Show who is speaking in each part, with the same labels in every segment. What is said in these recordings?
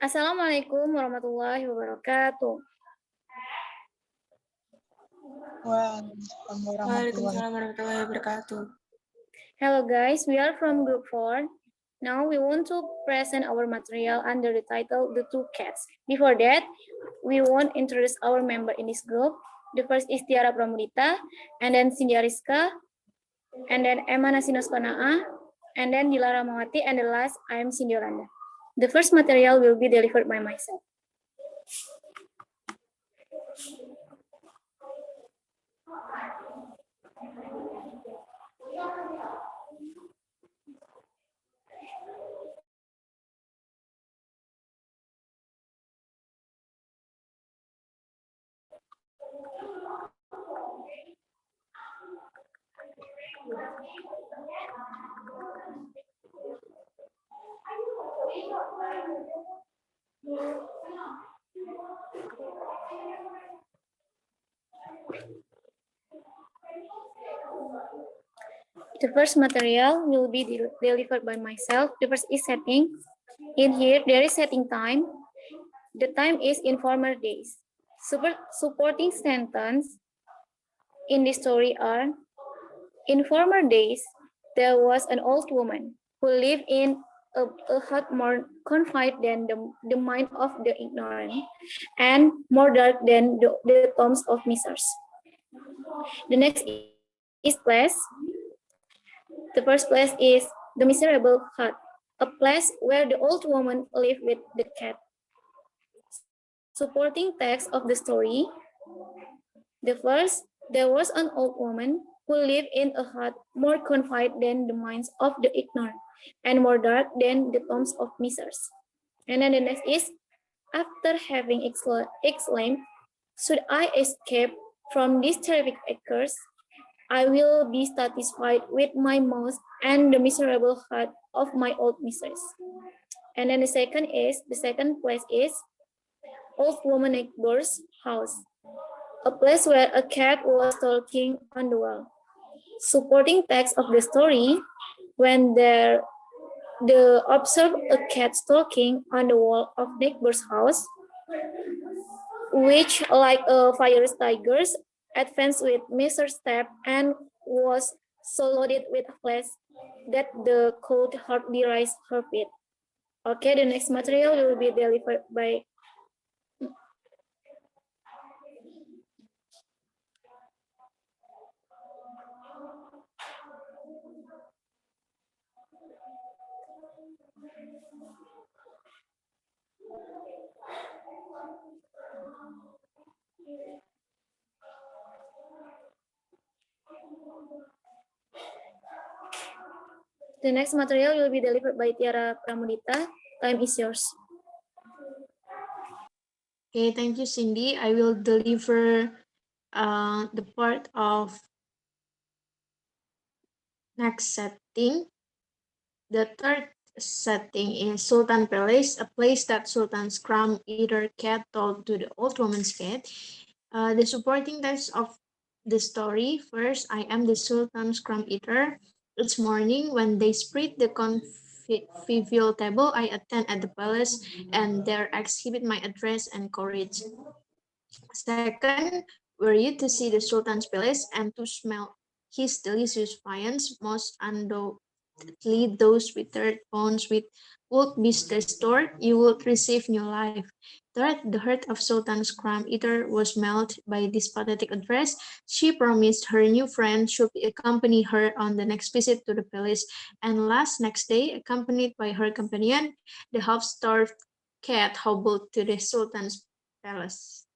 Speaker 1: Assalamualaikum warahmatullahi wabarakatuh.
Speaker 2: Waalaikumsalam warahmatullahi wabarakatuh.
Speaker 1: Hello guys, we are from group 4. Now we want to present our material under the title The Two Cats. Before that, we want to introduce our member in this group. The first is TIARA PRAMUDITA, and then CINDI ARISKA, and then EMANASI QANA'AH, and then DILA RAHMAWATI, and the last, I am CINDI YOLANDA. The first material will be delivered by myself. The first material will be delivered by myself. The first is setting. In here, there is setting time. The time is in former days. Supporting sentence in this story are, in former days, there was an old woman who lived in a hut more confined than the mind of the ignorant, and more dark than the tombs of misers. The next is place. The first place is the miserable hut, a place where the old woman lived with the cat. Supporting text of the story. The first, there was an old woman who lived in a hut more confined than the minds of the ignorant, and more dark than the tombs of misers. And then the next is, after having exclaimed, should I escape from these terrific acres, I will be satisfied with my mouth and the miserable hut of my old mistress. And then the second place is old woman neighbor's house, a place where a cat was stalking on the wall. Supporting text of the story, when the observe a cat stalking on the wall of neighbor's house, which, like a fierce tiger, advanced with measured step and was so loaded with flesh that the cold hardly raised her feet. Okay, the next material will be delivered by the next material will be delivered by TIARA PRAMUDITA. Time is yours.
Speaker 2: Okay, thank you, Cindy. I will deliver the part of next setting. The third setting is Sultan Palace, a place that Sultan Scrum Eater cat told to the old woman's cat. The supporting text of the story. First, I am the Sultan Scrum Eater. Each morning when they spread the convivial table, I attend at the palace and there exhibit my address and courage. Second, were you to see the Sultan's palace and to smell his delicious viands, most undoubtedly those withered bones which would be restored, you would receive new life. Third, the heart of Sultan's crumb eater was melted by this pathetic address. She promised her new friend should accompany her on the next visit to the palace. And last next day, accompanied by her companion, the half-starved cat hobbled to the Sultan's palace.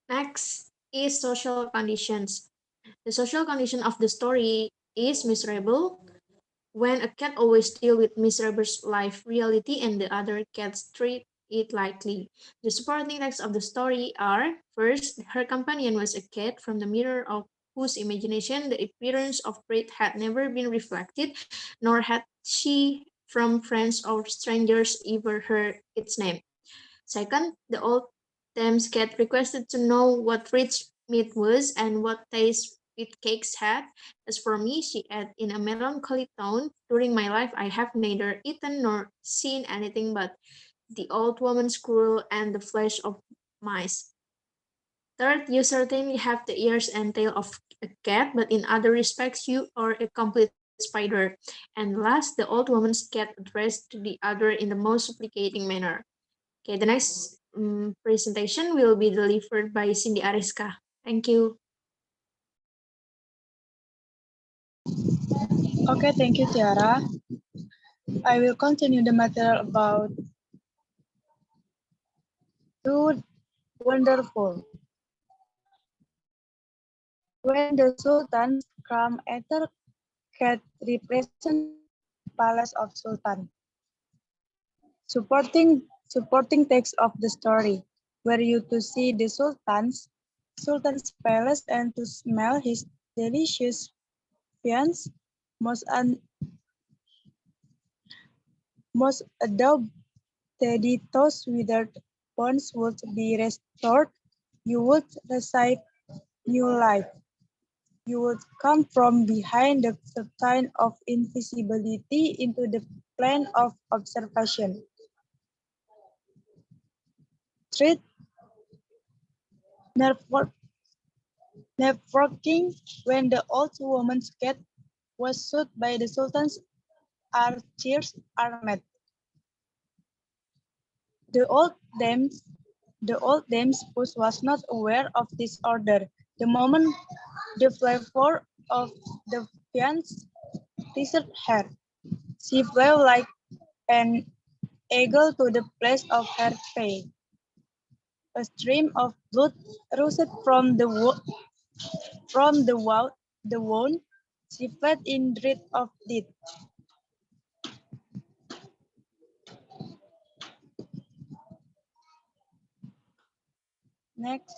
Speaker 2: Next is social conditions. The social condition of the story is miserable. When a cat always deals with miserable life reality and the other cats treat it lightly. The supporting text of the story are, first, her companion was a cat from the mirror of whose imagination the appearance of pride had never been reflected, nor had she from friends or strangers ever heard its name. Second, the old dame's cat requested to know what rich meat was and what taste wheat cakes had. As for me, she added in a melancholy tone, during my life I have neither eaten nor seen anything but the old woman's gruel and the flesh of mice. Third, you certainly have the ears and tail of a cat, but in other respects you are a complete spider. And last, the old woman's cat addressed to the other in the most supplicating manner. Okay, the next presentation will be delivered by Cindy Ariska. Thank you.
Speaker 3: Okay, thank you, Tiara. I will continue the material about Too Wonderful. When the Sultan's crown entered, cat represent palace of Sultan. Supporting text of the story, were you to see the Sultan's palace and to smell his delicious viands, most most adobe teddy toast withered bones would be restored. You would receive new life. You would come from behind the curtain of invisibility into the plane of observation. Treat nerve-wracking when the old woman's cat was shot by the Sultan's archers armed. The old dame's spouse was not aware of this order. The moment the flavor of the viands reached her, she flew like an eagle to the place of her prey. A stream of blood rushed from the wound. She fled in dread of death. Next,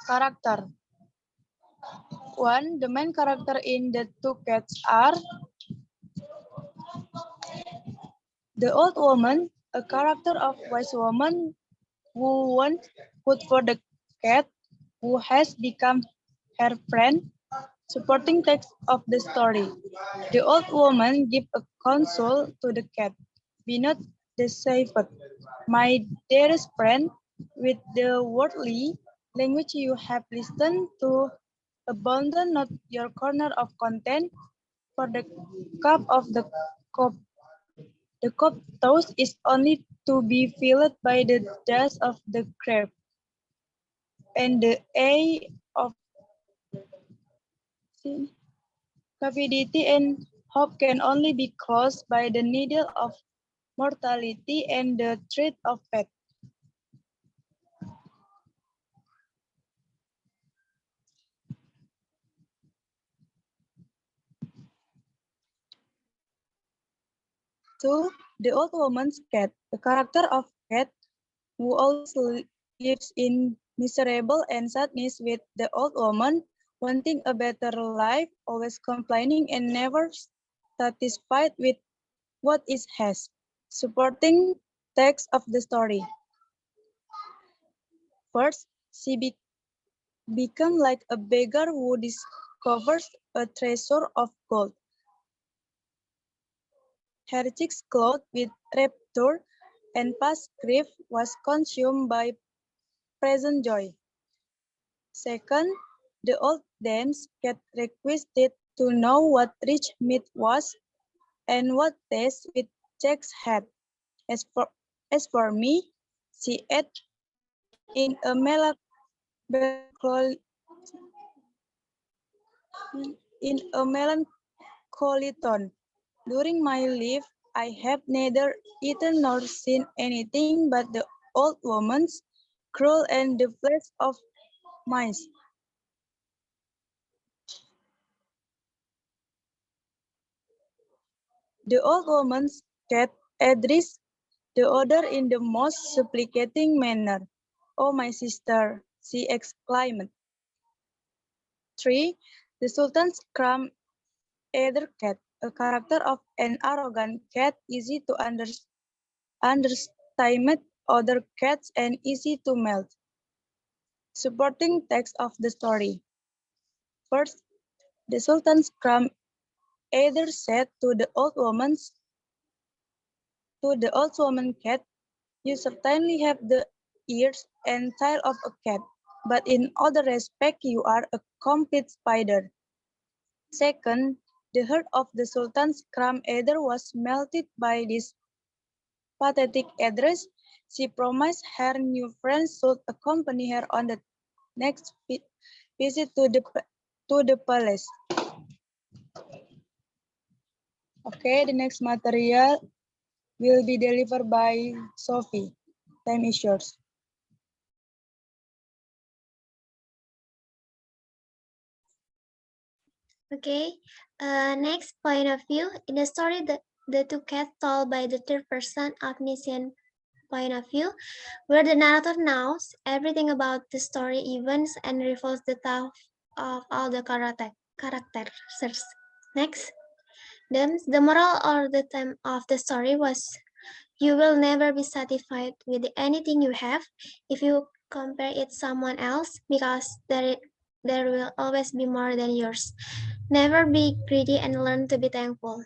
Speaker 3: character. One, the main character in the two cats are the old woman, a character of wise woman who wants good for the cat, who has become her friend. Supporting text of the story. The old woman gives a counsel to the cat. Be not deceived, my dearest friend, with the worldly language you have listened to. Abandon not your corner of content, for the cup of the cup toast is only to be filled by the dust of the grave, and the eye of cupidity and hope can only be closed by the needle of mortality and the thread of fate. Two, the old woman's cat, the character of cat who always lives in miserable and sadness with the old woman, wanting a better life, always complaining and never satisfied with what it has. Supporting text of the story. First, she become like a beggar who discovers a treasure of gold. Her cheeks glowed with rapture, and past grief was consumed by present joy. Second, the old dame's cat requested to know what rich meat was and what taste with checks had. As for me, she ate in a melancholy tone. During my life, I have neither eaten nor seen anything but the old woman's cruel and the flesh of mice. The old woman's cat addressed the other in the most supplicating manner. "Oh, my sister," she exclaimed. 3. The Sultan's crumb either cat, a character of an arrogant cat, easy to underestimate other cats and easy to melt. Supporting text of the story. First, the Sultan's crumb either said to the old woman cat, "You certainly have the ears and tail of a cat, but in other respects you are a complete spider." Second, the heart of the Sultan's crumb either was melted by this pathetic address. She promised her new friends should accompany her on the next visit to the palace. Okay, the next material will be delivered by Sophie. Time is yours.
Speaker 4: Okay, next point of view. In the story, the two cats told by the third person omniscient point of view, where the narrator knows everything about the story events and reveals the thought of all the characters. Next, then the moral or the theme of the story was you will never be satisfied with anything you have if you compare it to someone else because there will always be more than yours. Never be greedy and learn to be thankful.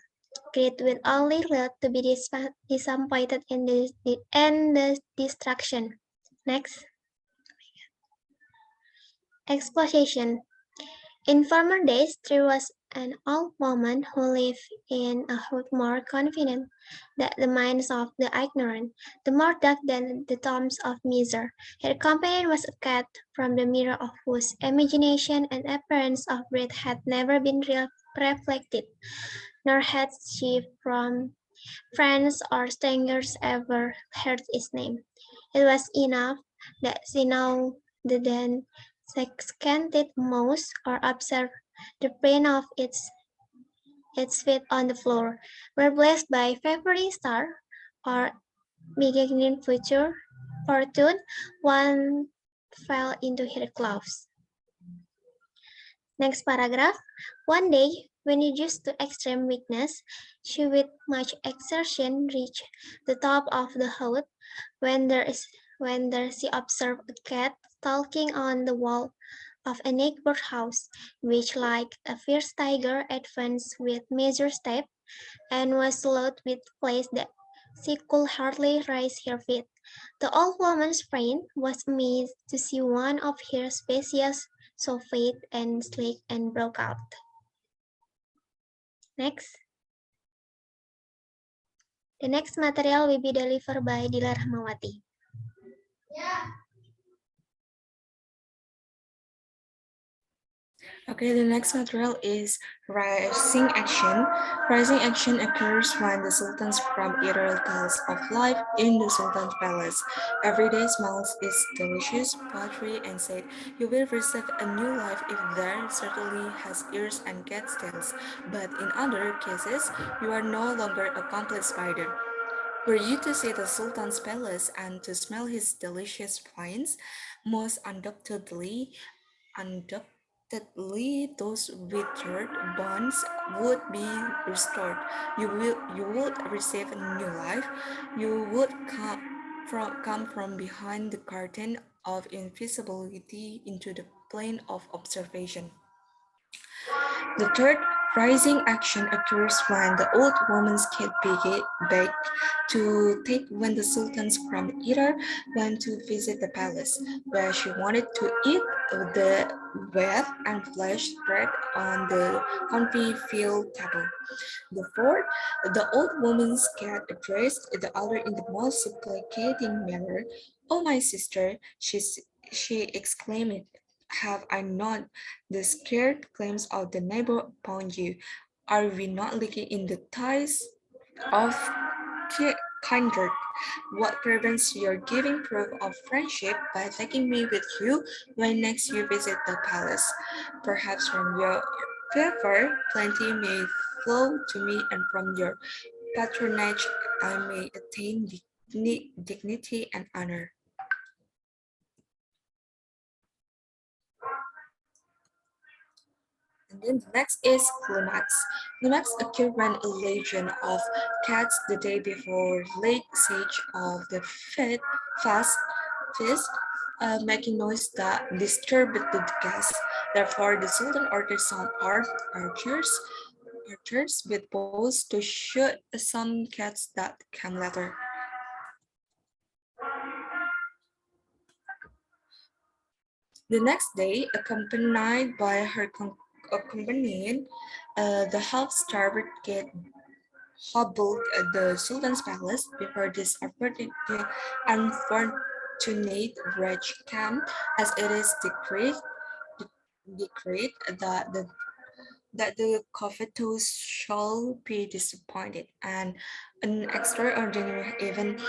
Speaker 4: Greed will only lead to be disappointed in the distraction. Next, exploitation. In former days, there was an old woman who lived in a hut more confident that the minds of the ignorant, the more dark than the tombs of miser. Her companion was a cat, from the mirror of whose imagination and appearance of breed had never been reflected, nor had she from friends or strangers ever heard its name. It was enough that she know the then scanted mouse or observe the print of its feet on the floor, were blessed by favoring star or beginning future fortune, one fell into her claws. Next paragraph. One day, when reduced to extreme weakness, she with much exertion reached the top of the hut, when there she observed a cat stalking on the wall of a neighbor house, which like a fierce tiger advanced with measured step, and was loaded with flesh that she could hardly raise her feet. The old woman's friend was amazed to see one of her species so fat and sleek and broke out. Next. The next material will be delivered by DILA RAHMAWATI.
Speaker 5: Okay, the next material is rising action. Rising action occurs when the Sultan's crumb eater tells of life in the Sultan's palace. Every day smells its delicious poetry and said, "You will receive a new life if there certainly has ears and cat's tails. But in other cases, you are no longer a complete spider." Were you to see the Sultan's palace and to smell his delicious wines, most undoubtedly those withered bones would be restored. You would receive a new life. You would come from behind the curtain of invisibility into the plane of observation. The third rising action occurs when the old woman's cat begged to take when the Sultan's crumb eater went to visit the palace, where she wanted to eat the wet and flesh spread on the convivial table. The fourth, the old woman's cat addressed the other in the most supplicating manner. "Oh, my sister," she exclaimed, "have I not the scared claims of the neighbor upon you? Are we not linking in the ties of kindred? What prevents your giving proof of friendship by taking me with you when next you visit the palace? Perhaps from your favor, plenty may flow to me, and from your patronage I may attain dignity and honor." And And then the next is climax. Climax occur when a legion of cats the day before late siege of the fast feast, making noise that disturbed the guests. Therefore, the Sultan ordered some armed archers with bows to shoot some cats that came later. The next day, accompanied by her companion, the half-starved kid hobbled the Sultan's palace. Before this unfortunate wretch came, as it is decreed that the covetous shall be disappointed, and an extraordinary event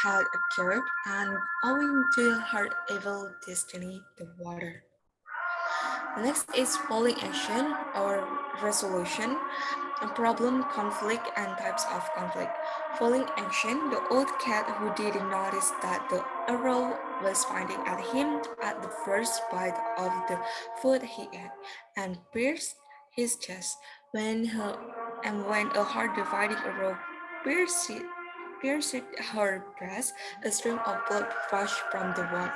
Speaker 5: had occurred, and owing to her evil destiny, the water. The next is polling action or resolution, a problem, conflict, and types of conflict. Following action, the old cat who didn't notice that the arrow was pointing at him at the first bite of the food he ate, and pierced his chest. When a hard dividing arrow pierced her breast, a stream of blood rushed from the wound.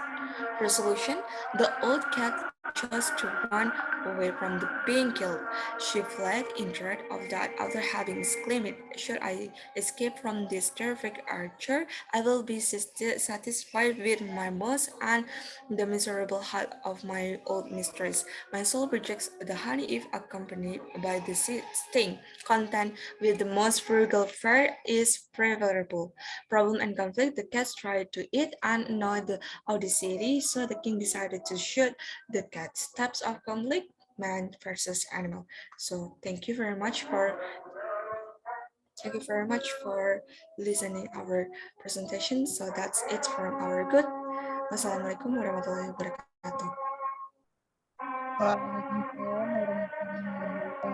Speaker 5: Resolution: the old cat chose to run away from the being killed. She fled in dread of that after having exclaimed, "Should I escape from this terrific archer, I will be satisfied with my mouse and the miserable hut of my old mistress. My soul rejects the honey if accompanied by the sting. Content with the most frugal fare is preferable." Problem and conflict: the cats tried to eat and annoy the audacity, so the king decided to shoot the cats. Types of conflict: man versus animal. So thank you very much for listening our presentation. So that's it from our good. Wassalamualaikum warahmatullahi wabarakatuh.
Speaker 3: Waalaikumsalam warahmatullahi wabarakatuh.